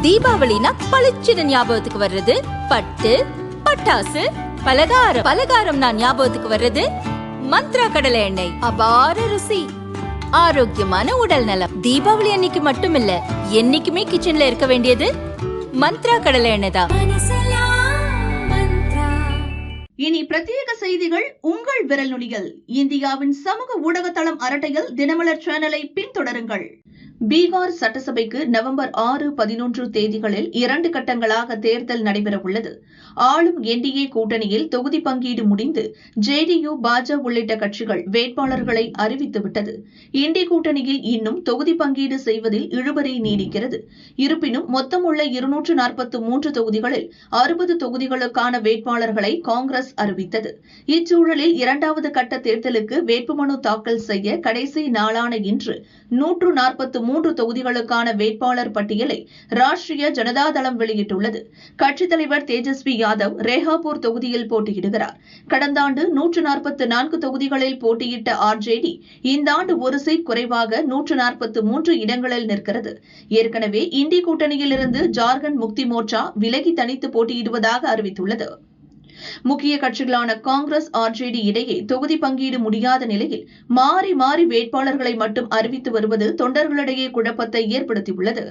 தீபாவளினா பளிச்சுன்னு ஞாபகத்துக்கு வர்றது பட்டு, பட்டாசு, பலகாரம். பலகாரம்னா ஞாபகத்துக்கு வர்றது மந்த்ரா கடலை எண்ணெய். அபார ருசி, ஆரோக்கியமான உடல் நலம். தீபாவளி அன்னைக்கு மட்டும் இல்ல, என்னைக்குமே கிச்சன்ல இருக்க வேண்டியது மந்த்ரா கடலை எண்ணெய் தான். இனி பிரத்யேக செய்திகள் உங்கள் விரல் நுனிகள். இந்தியாவின் சமூக ஊடக தளம் அரட்டையில் தினமலர் சேனலை பின்தொடருங்கள். பீகார் சட்டசபைக்கு நவம்பர் 6, 11 தேதிகளில் 2 கட்டங்களாக தேர்தல் நடைபெறவுள்ளது. ஆளும் என்டிஏ கூட்டணியில் தொகுதி பங்கீடு முடிந்து ஜேடியு, பாஜ உள்ளிட்ட கட்சிகள் வேட்பாளர்களை அறிவித்துவிட்டது. இண்டி கூட்டணியில் இன்னும் தொகுதி பங்கீடு செய்வதில் இழுபறி நீடிக்கிறது. இருப்பினும் மொத்தமுள்ள 243 தொகுதிகளில் 60 தொகுதிகளுக்கான வேட்பாளர்களை காங்கிரஸ் அறிவித்தது. இச்சூழலில் 2வது கட்ட தேர்தலுக்கு வேட்புமனு தாக்கல் செய்ய கடைசி நாளான இன்று 143 தொகுதிகளுக்கான வேட்பாளர் பட்டியலை ராஷ்டிரிய ஜனதாதளம் வெளியிட்டுள்ளது. கட்சித் தலைவர் தேஜஸ்வி யாதவ் ரேஹாபூர் தொகுதியில் போட்டியிடுகிறார். கடந்த ஆண்டு 144 தொகுதிகளில் போட்டியிட்ட ஆர்ஜேடி இந்த ஆண்டு ஒரு சீட் குறைவாக 143 இடங்களில் நிற்கிறது. ஏற்கனவே இண்டி கூட்டணியிலிருந்து ஜார்க்கண்ட் முக்தி மோர்ச்சா விலகி தனித்து போட்டியிடுவதாக அறிவித்துள்ளது. முக்கிய கட்சிகளான காங்கிரஸ், ஆர்ஜேடி இடையே தொகுதி பங்கீடு முடியாத நிலையில் மாறி மாறி வேட்பாளர்களை மட்டும் அறிவித்து வருவது தொண்டர்களிடையே குழப்பத்தை ஏற்படுத்தியுள்ளது.